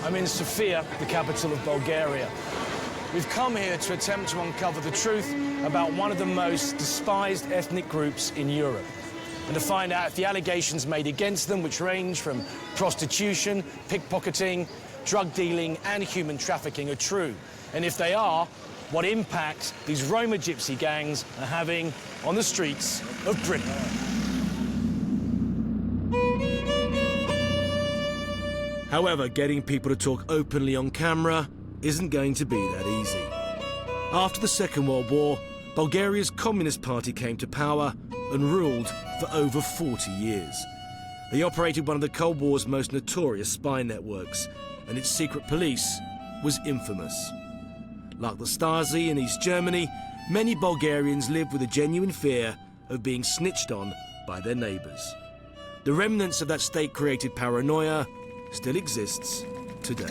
I'm in Sofia, the capital of Bulgaria. We've come here to attempt to uncover the truth about one of the most despised ethnic groups in Europe, and to find out if the allegations made against them, which range from prostitution, pickpocketing, drug dealing and human trafficking, are true. And if they are, what impact these Roma Gypsy gangs are having on the streets of Britain. However, getting people to talk openly on camera isn't going to be that easy. After the Second World War, Bulgaria's Communist Party came to power and ruled for over 40 years. They operated one of the Cold War's most notorious spy networks, and its secret police was infamous. Like the Stasi in East Germany, many Bulgarians lived with a genuine fear of being snitched on by their neighbours. The remnants of that state-created paranoia still exists today.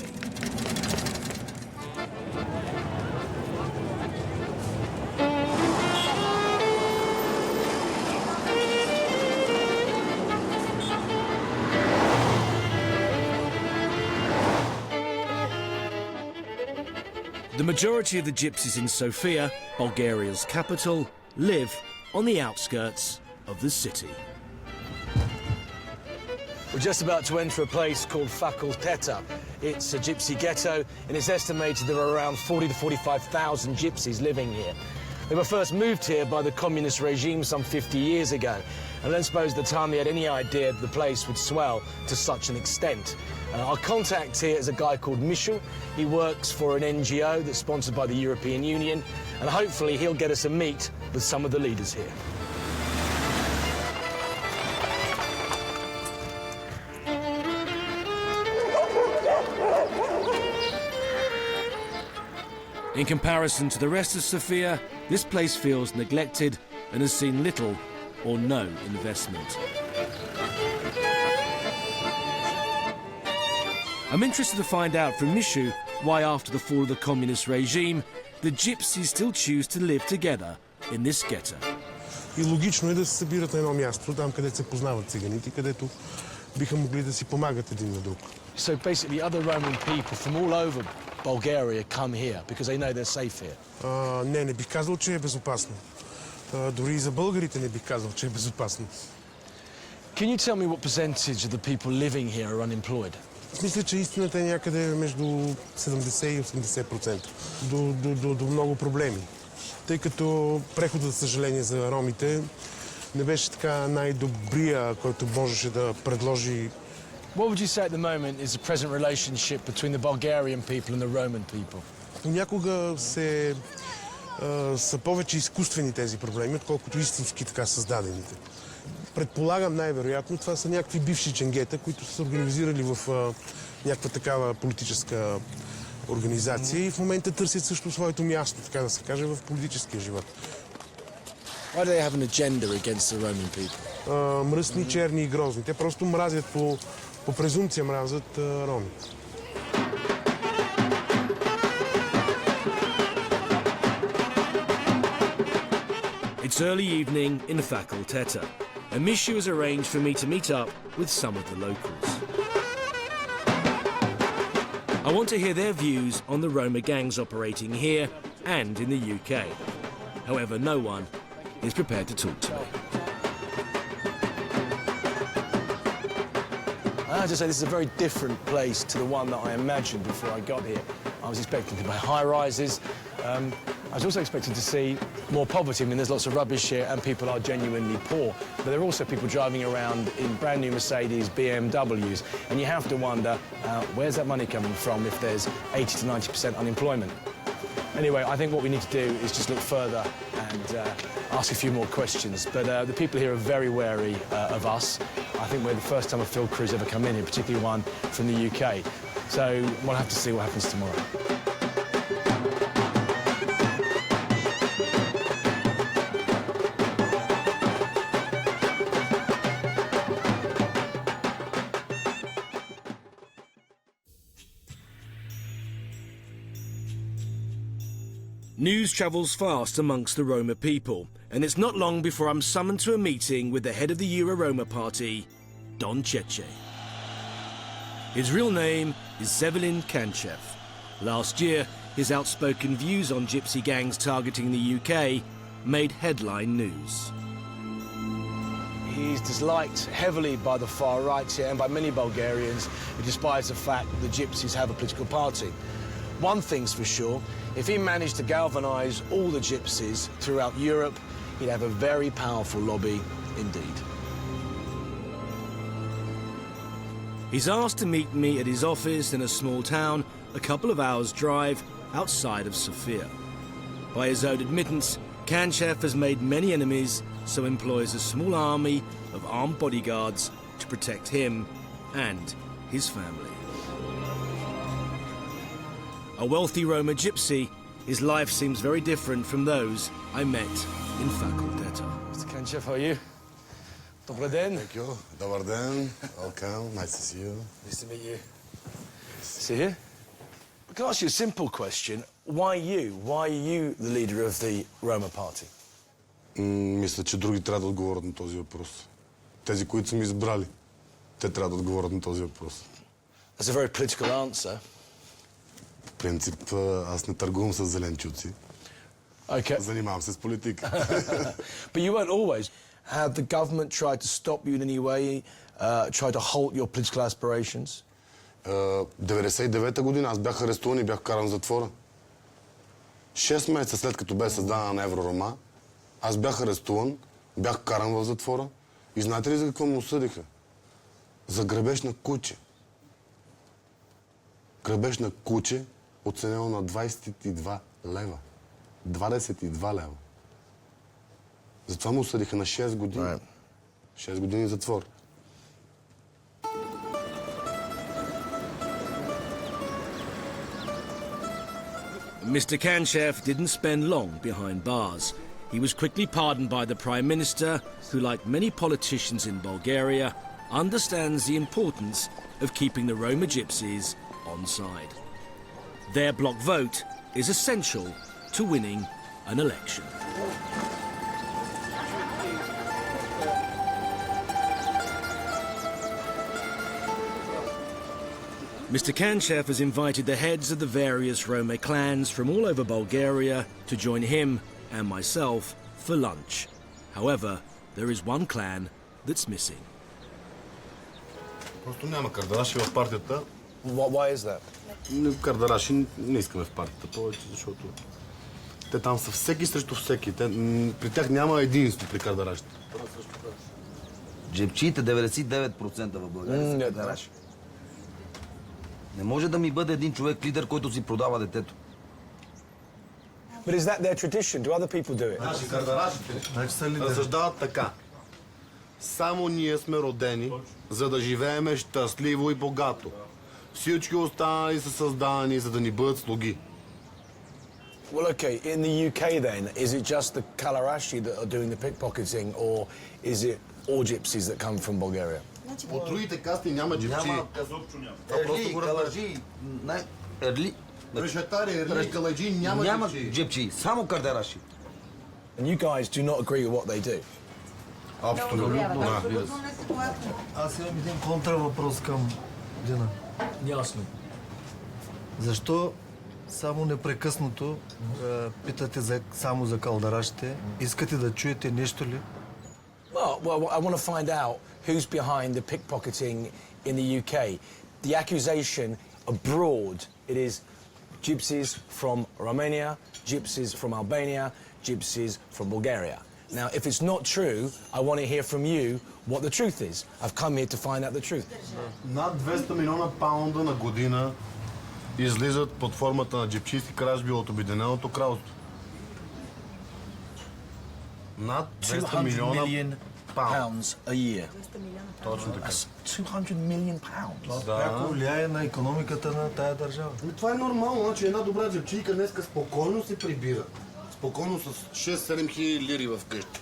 The majority of the gypsies in Sofia, Bulgaria's capital, live on the outskirts of the city. We're just about to enter a place called Faculteta. It's a gypsy ghetto, and it's estimated there are around 40 to 45,000 gypsies living here. They were first moved here by the communist regime some 50 years ago, and I don't suppose at the time they had any idea that the place would swell to such an extent. Our contact here is a guy called Michel. He works for an NGO that's sponsored by the European Union, and hopefully he'll get us a meet with some of the leaders here. In comparison to the rest of Sofia, this place feels neglected and has seen little or no investment. I'm interested to find out from Mishu why, after the fall of the communist regime, the gypsies still choose to live together in this ghetto. И логично е да се събират на едно място, там където се познават циганите, където биха могли да си помагат един на друг. So basically other Roman people from all over Bulgaria come here because they know they're safe here. Не бих казал, че е безопасно. Дори и за българите не бих казал, че е безопасно. Can you tell me what percentage of the people living here are unemployed? Мисля, че истината е някъде между 70 и 80%. До много проблеми. Тъй като преходът, за съжаление, за ромите не беше така най-добрия, който можеше да предложи. What would you say at the moment is the present relationship between the Bulgarian people and the Roman people? Понякога са повече изкуствени тези проблеми, отколкото истински така създадените. Предполагам най-вероятно това са някакви бивши ченгета, които са се организирали в някаква такава политическа организация и в момента търсят също своето място, така да се каже, в политическия живот. Why do they have an agenda against the Roman people? Мръсни, черни и грозни. Те просто мразят по презумпция мразят роми. It's early evening in Faculteta, and Mishu has arranged for me to meet up with some of the locals. I want to hear their views on the Roma gangs operating here and in the UK. However, no one is prepared to talk to me. I have to say this is a very different place to the one that I imagined before I got here. I was expecting to buy high-rises. I was also expecting to see more poverty. I mean, there's lots of rubbish here and people are genuinely poor. But there are also people driving around in brand new Mercedes, BMWs. And you have to wonder, where's that money coming from if there's 80 to 90% unemployment? Anyway, I think what we need to do is just look further and ask a few more questions. But the people here are very wary of us. I think we're the first time a field crew's ever come in here, particularly one from the UK. So we'll have to see what happens tomorrow. News travels fast amongst the Roma people, and it's not long before I'm summoned to a meeting with the head of the Euroroma party, Don Cece. His real name is Zevelin Kanchev. Last year, his outspoken views on gypsy gangs targeting the UK made headline news. He's disliked heavily by the far right here and by many Bulgarians who despise the fact that the Gypsies have a political party. One thing's for sure, if he managed to galvanise all the Gypsies throughout Europe, he'd have a very powerful lobby indeed. He's asked to meet me at his office in a small town a couple of hours' drive outside of Sofia. By his own admittance, Kanchev has made many enemies, so employs a small army of armed bodyguards to protect him and his family. A wealthy Roma gypsy, his life seems very different from those I met in faculteta. Mr. Kanchev, how are you? Добрый ден. Thank you. Добър ден. Welcome. Nice to see you. Nice to meet you. See you. I can ask you a simple question. Why you? Why are you the leader of the Roma party? Мисля, че други трябва да отговорят на този въпрос. Тези, които са ми избрали, те трябва да отговорят на този въпрос. That's a very political answer. В принцип, аз не търгувам с зеленчуци. Okay. Занимавам се с политика. But you weren't always. Had the government tried to stop you in any way, tried to halt your political aspirations? 99-та година аз бях арестуван и бях вкаран в затвора. 6 месеца след като бе създадена на Euroroma, аз бях арестуван, бях вкаран в затвора и знаете ли за какво ме осъдиха? За грабеж на куче. Грабеж на куче, оценено на 22 лева. 22 лева. Затова му осъдиха на 6 години. Right. 6 години затвор. Mr. Kanchev didn't spend long behind bars. He was quickly pardoned by the Prime Minister, who, like many politicians in Bulgaria, understands the importance of keeping the Roma Gypsies on side. Their bloc vote is essential to winning an election. Mr. Kanchev has invited the heads of the various Roma clans from all over Bulgaria to join him and myself for lunch. However, there is one clan that's missing. Просто няма кардараши в партията. Why is that? Кардараши не искаме в партията повече, защото те там са всеки срещу всеки. При тях няма единство при кардарашите. Джепчиите 99% в България са кардараши. Не може да ми бъде един човек лидер, който си продава детето. But is that their tradition? Do other people do it? Наши кардарашите разсъждават така. Само ние сме родени, за да живееме щастливо и богато. Всички останали са създадени, за да ни бъдат слуги. Well, okay, in the UK then, is it just the Kalarashi that are doing the pickpocketing, or is it all gypsies that come from Bulgaria? От другите касти няма джипчи. Ерли, каладжи, ерли... Решетари, ерли, каладжи няма джипчи. Джепчи, само кардараши. And you guys do not agree with what they do? Абсолютно. Аз имам един контравъпрос към Дина. Ясно. Защо само непрекъснато питате само за калдарашите? Искате да чуете нещо ли? Well, I want to find out who's behind the pickpocketing in the UK. The accusation abroad, it is gypsies from Romania, gypsies from Albania, gypsies from Bulgaria. Now, if it's not true, I want to hear from you what the truth is. I've come here to find out the truth. Над 200 милиона паунда на година излизат под формата на джипчийски кражби от Обединеното кралство. Над 200 милиона pounds a year. Точно така. 200 million pounds. Пряко влияе на икономиката на тая държава. Това е нормално, значи една добра джипчийка днеска спокойно се прибира. Спокойно с 6-7 хиляди лири в къщи.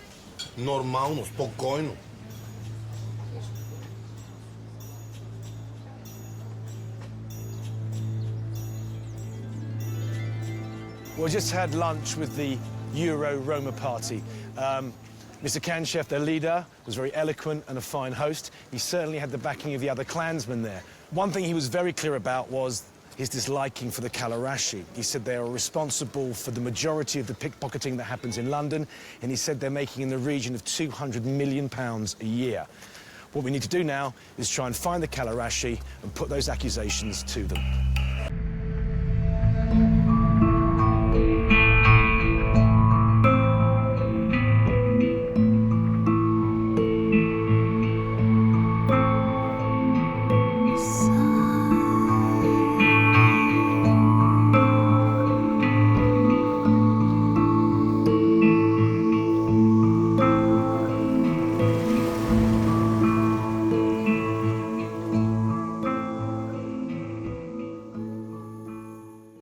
Нормално, спокойно. We just had lunch with the Euroroma party. Mr. Kanchev, their leader, was very eloquent and a fine host. He certainly had the backing of the other clansmen there. One thing he was very clear about was his disliking for the Kalarashi. He said they are responsible for the majority of the pickpocketing that happens in London, and he said they're making in the region of £200 million a year. What we need to do now is try and find the Kalarashi and put those accusations to them.